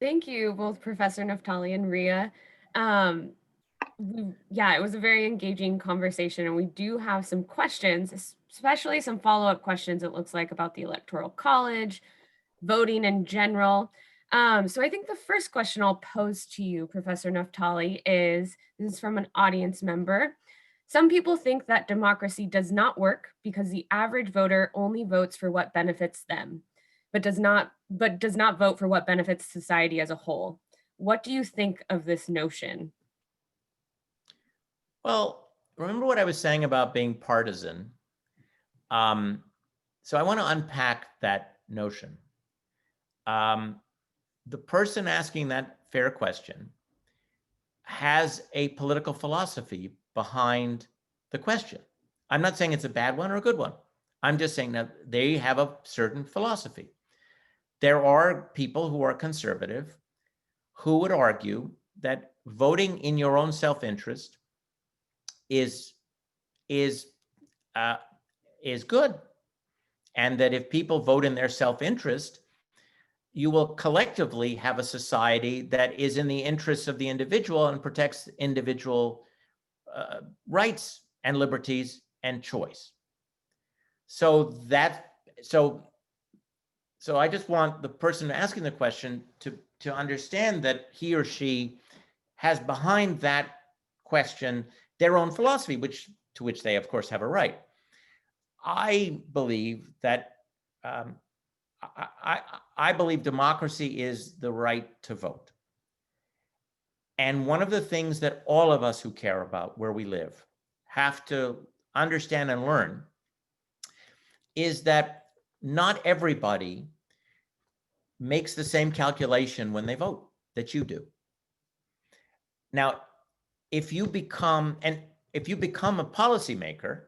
Thank you, both Professor Naftali and Rhea. Yeah, it was a very engaging conversation, and we do have some questions, especially some follow-up questions, it looks like, about the Electoral College, voting in general. So I think the first question I'll pose to you, Professor Naftali, this is from an audience member. Some people think that democracy does not work because the average voter only votes for what benefits them, but does not vote for what benefits society as a whole. What do you think of this notion? Well, remember what I was saying about being partisan. So I want to unpack that notion. The person asking that fair question has a political philosophy behind the question. I'm not saying it's a bad one or a good one. I'm just saying that they have a certain philosophy. There are people who are conservative who would argue that voting in your own self-interest is good, and that if people vote in their self-interest, you will collectively have a society that is in the interests of the individual and protects individual rights and liberties and choice. So I just want the person asking the question to understand that he or she has behind that question their own philosophy, to which they, of course, have a right. I believe that I believe democracy is the right to vote. And one of the things that all of us who care about where we live have to understand and learn is that not everybody makes the same calculation when they vote that you do. Now, if you become a policymaker,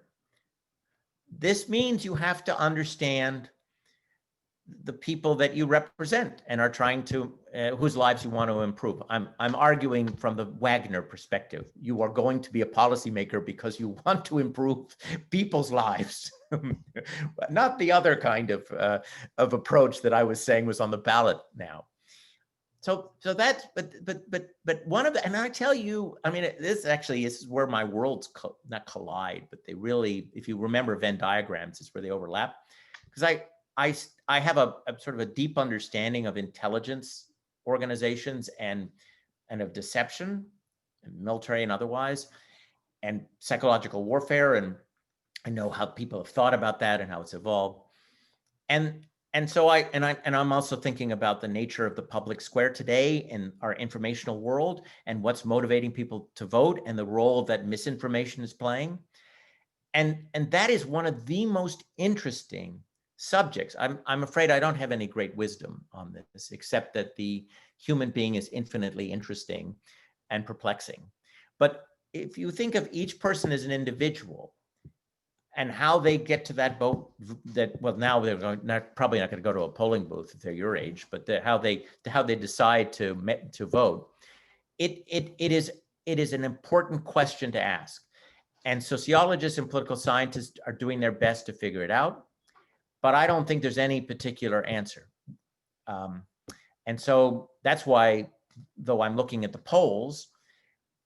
this means you have to understand the people that you represent and are trying to, whose lives you want to improve. I'm arguing from the Wagner perspective. You are going to be a policymaker because you want to improve people's lives, not the other kind of approach that I was saying was on the ballot now. So that's, but one of the, and I tell you, I mean, this is where my worlds not collide, but they really, if you remember Venn diagrams, is where they overlap. Because I have a sort of a deep understanding of intelligence organizations and of deception, and military and otherwise, and psychological warfare, and I know how people have thought about that and how it's evolved. And so I'm also thinking about the nature of the public square today in our informational world and what's motivating people to vote and the role that misinformation is playing. And that is one of the most interesting subjects. I'm afraid I don't have any great wisdom on this, except that the human being is infinitely interesting and perplexing. But if you think of each person as an individual and how they get to that vote, now they're probably not going to go to a polling booth if they're your age, but how they decide to vote, it is an important question to ask. And sociologists and political scientists are doing their best to figure it out. But I don't think there's any particular answer. And so that's why, though I'm looking at the polls,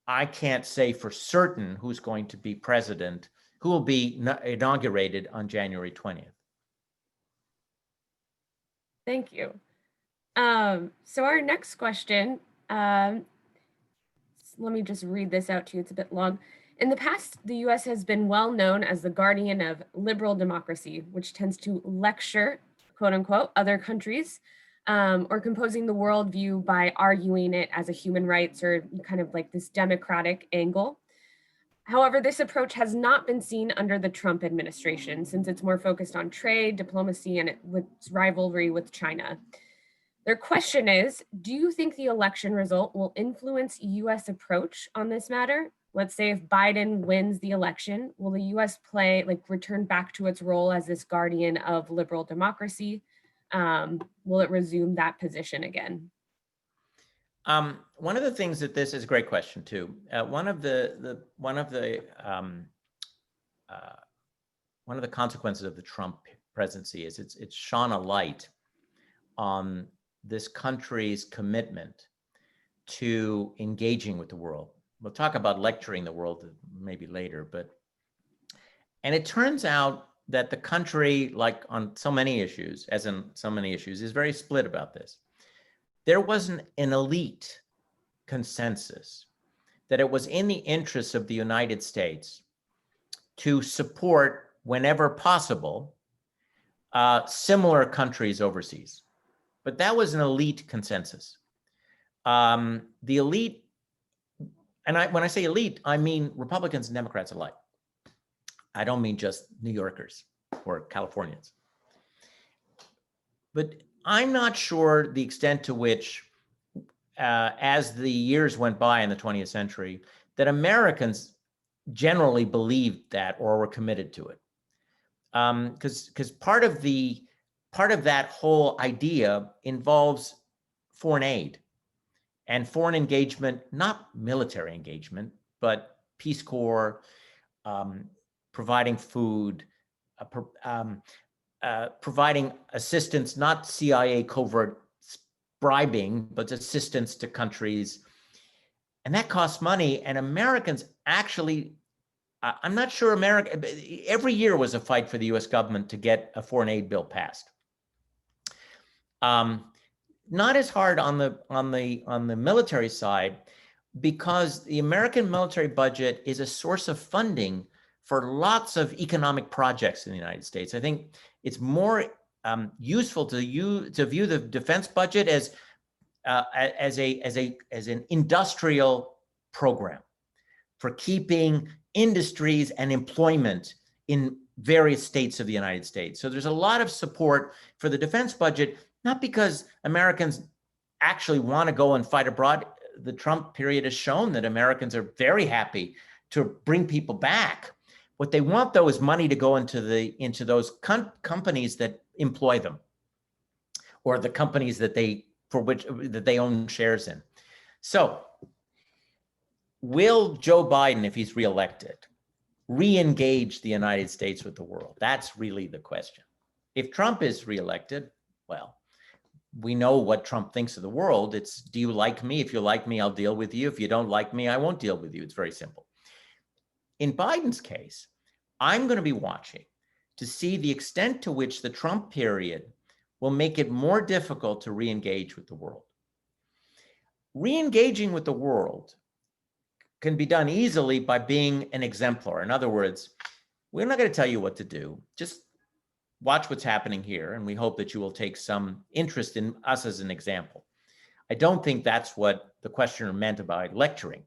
I can't say for certain who's going to be president, who will be inaugurated on January 20th. Thank you. So our next question, let me just read this out to you. It's a bit long. In the past, the US has been well known as the guardian of liberal democracy, which tends to lecture, quote unquote, other countries, or composing the worldview by arguing it as a human rights or kind of like this democratic angle. However, this approach has not been seen under the Trump administration, since it's more focused on trade, diplomacy, and its rivalry with China. Their question is, do you think the election result will influence US approach on this matter? Let's say if Biden wins the election, will the US return back to its role as this guardian of liberal democracy? Will it resume that position again? One of the things that this is a great question too. One of the consequences of the Trump presidency is it's shone a light on this country's commitment to engaging with the world. We'll talk about lecturing the world maybe later, and it turns out that the country, like on so many issues, is very split about this. There wasn't an elite consensus that it was in the interests of the United States to support, whenever possible, similar countries overseas. But that was an elite consensus. The elite, and when I say elite, I mean Republicans and Democrats alike. I don't mean just New Yorkers or Californians. But I'm not sure the extent to which, as the years went by in the 20th century, that Americans generally believed that or were committed to it. Because part of that whole idea involves foreign aid and foreign engagement, not military engagement, but Peace Corps, providing food, providing assistance, not CIA covert bribing, but assistance to countries. And that costs money. And Americans actually, I'm not sure every year was a fight for the US government to get a foreign aid bill passed. Not as hard on the military side, because the American military budget is a source of funding for lots of economic projects in the United States. I think it's more useful to view the defense budget as an industrial program for keeping industries and employment in various states of the United States. So there's a lot of support for the defense budget, not because Americans actually want to go and fight abroad. The Trump period has shown that Americans are very happy to bring people back. What they want, though, is money to go into those companies that employ them, or the companies that they own shares in. So, will Joe Biden, if he's reelected, re-engage the United States with the world? That's really the question. If Trump is reelected, well, we know what Trump thinks of the world. It's, do you like me? If you like me, I'll deal with you. If you don't like me, I won't deal with you. It's very simple. In Biden's case, I'm going to be watching to see the extent to which the Trump period will make it more difficult to re-engage with the world. Re-engaging with the world can be done easily by being an exemplar. In other words, we're not going to tell you what to do. Just watch what's happening here, and we hope that you will take some interest in us as an example. I don't think that's what the questioner meant by lecturing.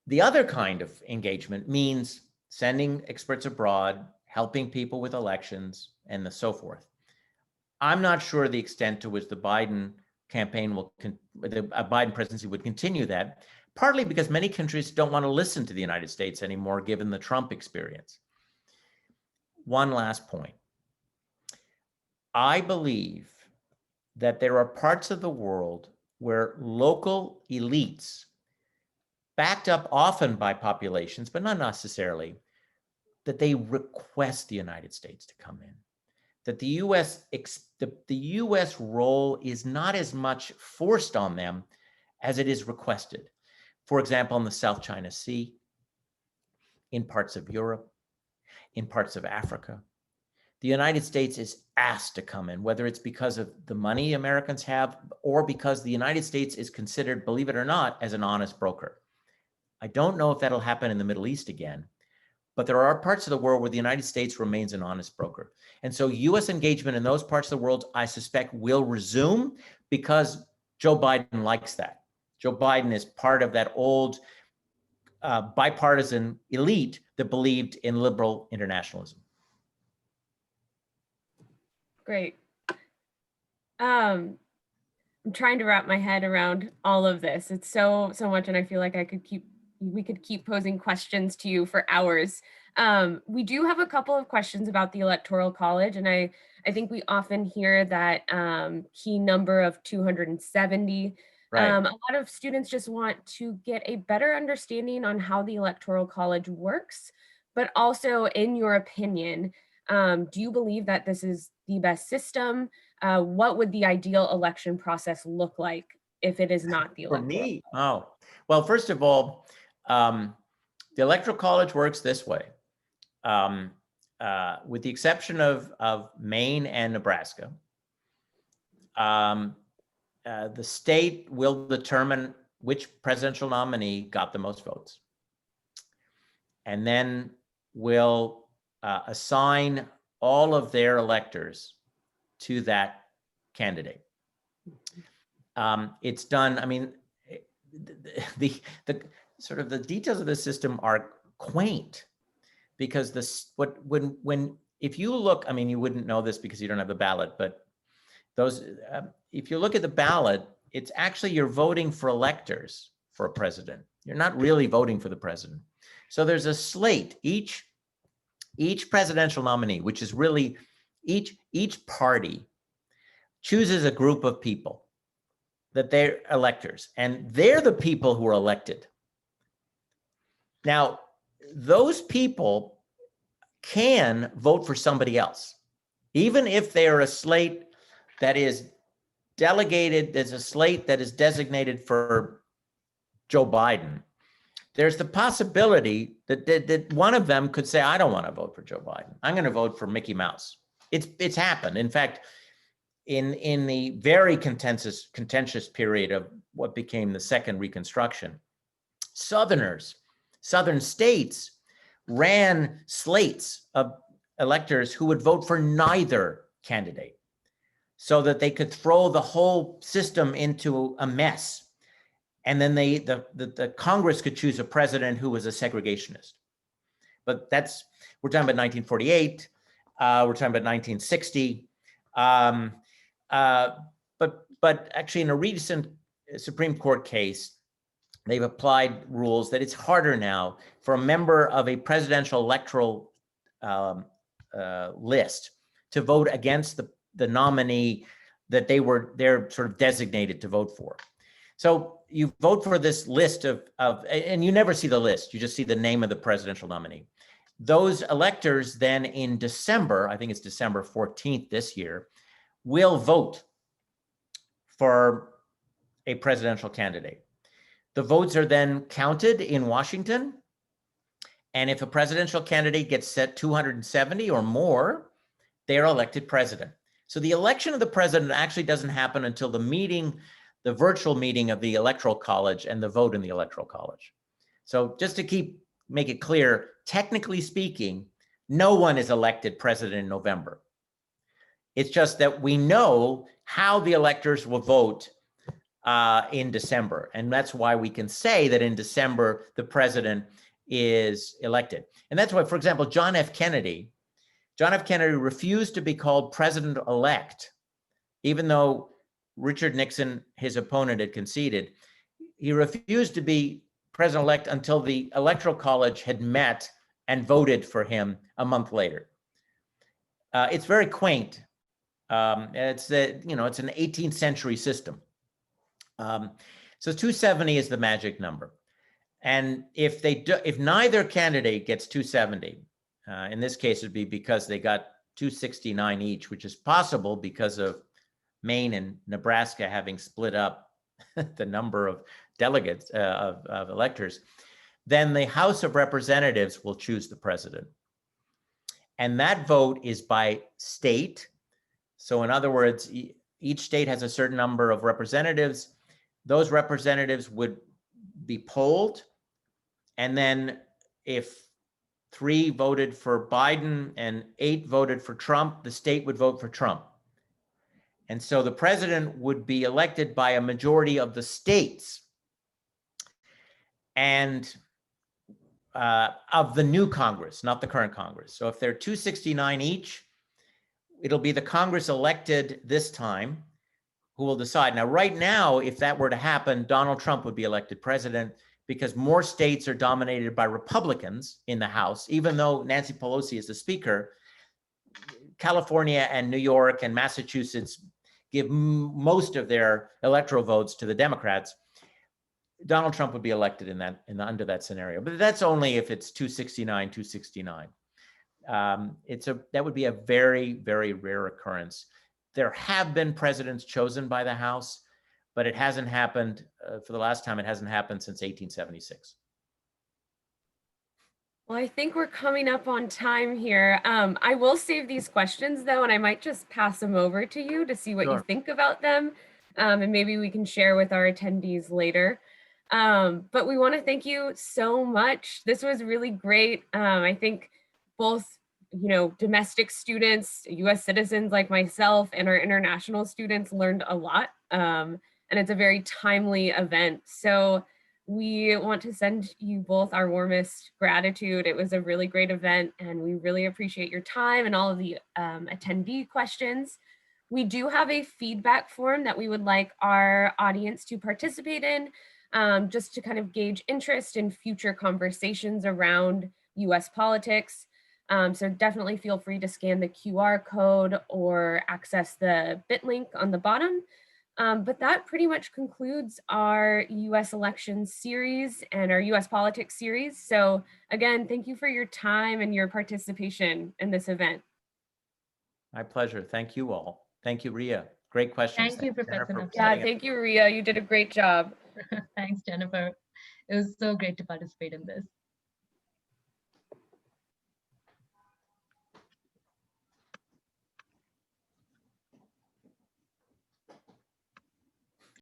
The other kind of engagement means sending experts abroad, helping people with elections, and so forth. I'm not sure the extent to which the Biden campaign the Biden presidency would continue that, partly because many countries don't want to listen to the United States anymore, given the Trump experience. One last point. I believe that there are parts of the world where local elites, backed up often by populations, but not necessarily, that they request the United States to come in. That the US role is not as much forced on them as it is requested. For example, in the South China Sea, in parts of Europe, in parts of Africa, the United States is asked to come in, whether it's because of the money Americans have or because the United States is considered, believe it or not, as an honest broker. I don't know if that'll happen in the Middle East again, but there are parts of the world where the United States remains an honest broker. And so US engagement in those parts of the world, I suspect, will resume because Joe Biden likes that. Joe Biden is part of that old bipartisan elite that believed in liberal internationalism. Great. I'm trying to wrap my head around all of this. It's so much, and I feel like we could keep posing questions to you for hours. We do have a couple of questions about the Electoral College, and I think we often hear that key number of 270. Right. A lot of students just want to get a better understanding on how the Electoral College works, but also, in your opinion, do you believe that this is the best system? What would the ideal election process look like if it is not the Electoral? For me? Oh, well, first of all, the Electoral College works this way. With the exception of Maine and Nebraska, the state will determine which presidential nominee got the most votes, and then will assign all of their electors to that candidate. It's done. I mean, the sort of the details of the system are quaint, because if you look, I mean, you wouldn't know this because you don't have the ballot, but if you look at the ballot, it's actually, you're voting for electors for a president. You're not really voting for the president. So there's a slate. Each presidential nominee, which is really each party, chooses a group of people that they're electors, and they're the people who are elected. Now, those people can vote for somebody else, even if they are a slate that is delegated, there's a slate that is designated for Joe Biden. There's the possibility that one of them could say, I don't want to vote for Joe Biden. I'm going to vote for Mickey Mouse. It's happened. In fact, in the very contentious period of what became the Second Reconstruction, Southern states ran slates of electors who would vote for neither candidate, so that they could throw the whole system into a mess. And then the Congress could choose a president who was a segregationist. but we're talking about 1948. We're talking about 1960. But actually, in a recent Supreme Court case, they've applied rules that it's harder now for a member of a presidential electoral list to vote against the nominee that they're sort of designated to vote for. So you vote for this list and you never see the list, you just see the name of the presidential nominee. Those electors then in December, I think it's December 14th this year, will vote for a presidential candidate. The votes are then counted in Washington. And if a presidential candidate gets set 270 or more, they are elected president. So the election of the president actually doesn't happen until the virtual meeting of the Electoral College and the vote in the Electoral College. So just to make it clear, technically speaking, no one is elected president in November. It's just that we know how the electors will vote in December. And that's why we can say that in December, the president is elected. And that's why, for example, John F. Kennedy refused to be called president-elect, even though Richard Nixon, his opponent, had conceded. He refused to be president-elect until the Electoral College had met and voted for him a month later. It's very quaint. It's an 18th century system. So 270 is the magic number. And if neither candidate gets 270, in this case, it'd be because they got 269 each, which is possible because of Maine and Nebraska having split up the number of delegates, of electors, then the House of Representatives will choose the president. And that vote is by state. So in other words, each state has a certain number of representatives. Those representatives would be polled. And then if 3 voted for Biden and 8 voted for Trump, the state would vote for Trump. And so the president would be elected by a majority of the states and of the new Congress, not the current Congress. So if they're 269 each, it'll be the Congress elected this time who will decide. Now, right now, if that were to happen, Donald Trump would be elected president because more states are dominated by Republicans in the House, even though Nancy Pelosi is the speaker. California and New York and Massachusetts give most of their electoral votes to the Democrats. Donald Trump would be elected under that scenario, but that's only if it's 269, 269. That would be a very, very rare occurrence. There have been presidents chosen by the House, but it hasn't happened for the last time. It hasn't happened since 1876. Well, I think we're coming up on time here. I will save these questions though, and I might just pass them over to you to see what you think about them. And maybe we can share with our attendees later. But we want to thank you so much. This was really great. I think both, domestic students, US citizens like myself, and our international students learned a lot. And it's a very timely event. So we want to send you both our warmest gratitude. It was a really great event, and we really appreciate your time and all of the attendee questions. We do have a feedback form that we would like our audience to participate in, just to kind of gauge interest in future conversations around US politics. So definitely feel free to scan the QR code or access the bit link on the bottom. But that pretty much concludes our US elections series and our US politics series. So again, thank you for your time and your participation in this event. My pleasure. Thank you all. Thank you, Rhea. Great questions. Thank you, Professor Naftali. Yeah, thank you, Rhea. You did a great job. Thanks, Jennifer. It was so great to participate in this.